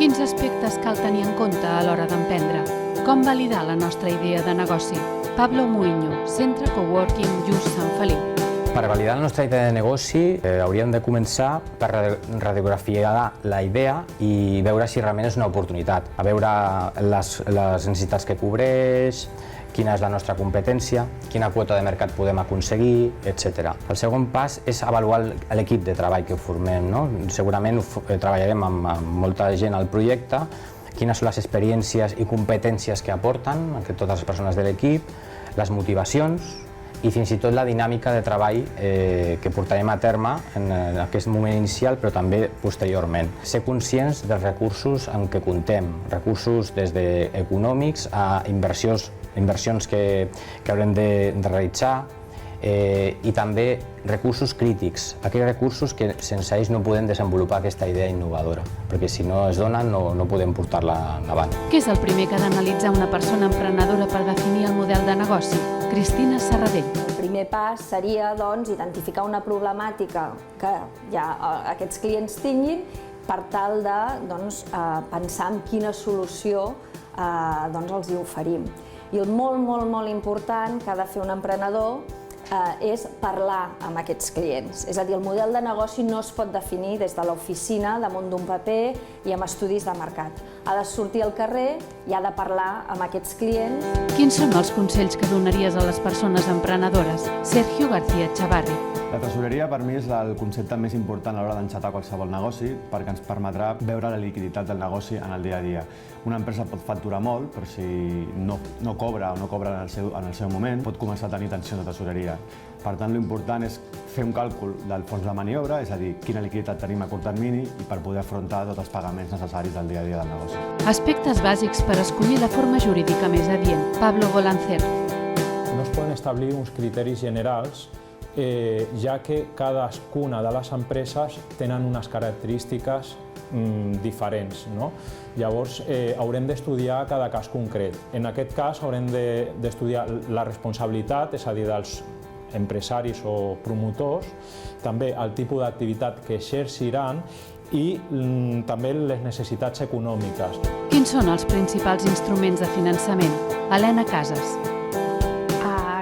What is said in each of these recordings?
Quins aspectes cal tenir en compte a l'hora d'emprendre? Com validar la nostra idea de negoci? Pablo Muiño, Centre Coworking Just Sant Feliu. Per validar la nostra idea de negoci hauríem de començar per radiografiar la idea i veure si realment és una oportunitat, a veure les necessitats que cobreix, quina és la nostra competència, quina quota de mercat podem aconseguir, etc. El segon pas és avaluar l'equip de treball que formem. Segurament treballarem amb molta gent al projecte, quines són les experiències i competències que aporten totes les persones de l'equip, les motivacions i fins i tot la dinàmica de treball que portarem a terme en aquest moment inicial, però també posteriorment. Ser conscients dels recursos amb què comptem, recursos des d'econòmics a inversions que haurem de realitzar i també recursos crítics, aquells recursos que sense ells no podem desenvolupar aquesta idea innovadora, perquè si no es donen no podem portar-la endavant. Què és el primer que ha d'analitzar una persona emprenedora per definir el model de negoci? Cristina Serradell. El primer pas seria, doncs, identificar una problemàtica que ja aquests clients tinguin per tal de pensar en quina solució els hi oferim. I el molt important que ha de fer un emprenedor és parlar amb aquests clients. És a dir, el model de negoci no es pot definir des de l'oficina, damunt d'un paper i amb estudis de mercat. Ha de sortir al carrer i ha de parlar amb aquests clients. Quins són els consells que donaries a les persones emprenedores? Sergio García Chavarri. La tresoreria per mi és el concepte més important a l'hora d'encetar qualsevol negoci perquè ens permetrà veure la liquiditat del negoci en el dia a dia. Una empresa pot facturar molt, però si no cobra o no cobra en el seu moment, pot començar a tenir tensió de tresoreria. Per tant, l'important és fer un càlcul del fons de maniobra, és a dir, quina liquiditat tenim a curt termini i per poder afrontar tots els pagaments necessaris del dia a dia del negoci. Aspectes bàsics per escollir la forma jurídica més adient. Pablo Bolancer. No es poden establir uns criteris generals ja que cadascuna de les empreses tenen unes característiques diferents. Llavors, haurem d'estudiar cada cas concret. En aquest cas, haurem d'estudiar la responsabilitat, és a dir, dels empresaris o promotors, també el tipus d'activitat que exerciran i també les necessitats econòmiques. Quins són els principals instruments de finançament? Helena Casas.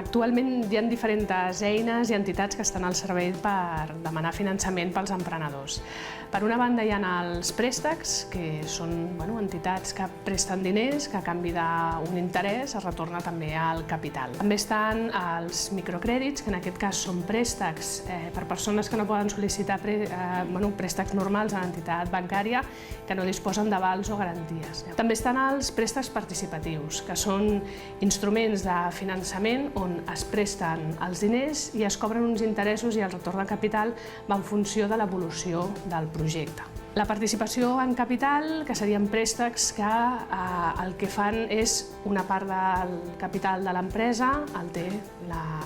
Actualment hi ha diferents eines i entitats que estan al servei per demanar finançament pels emprenedors. Per una banda hi ha els préstecs, que són entitats que presten diners, que a canvi d'un interès es retorna també al capital. També estan els microcrèdits, que en aquest cas són préstecs per persones que no poden sol·licitar préstecs normals a l'entitat bancària que no disposen d'avals o garanties. També estan els préstecs participatius, que són instruments de finançament on es presten els diners i es cobren uns interessos i el retorn de capital va en funció de l'evolució del projecte. La participació en capital, que serien préstecs que el que fan és una part del capital de l'empresa, el té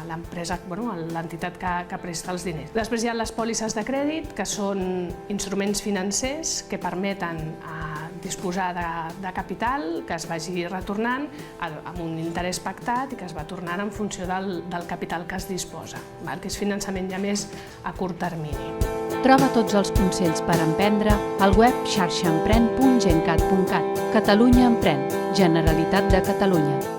l'empresa, l'entitat que presta els diners. Després hi ha les pòlisses de crèdit, que són instruments financers que permeten disposar de capital que es vagi retornant amb un interès pactat i que es va tornant en funció del capital que es disposa, que és finançament ja més a curt termini. Troba tots els consells per emprendre al web xarxaemprèn.gencat.cat. Catalunya Emprèn, Generalitat de Catalunya.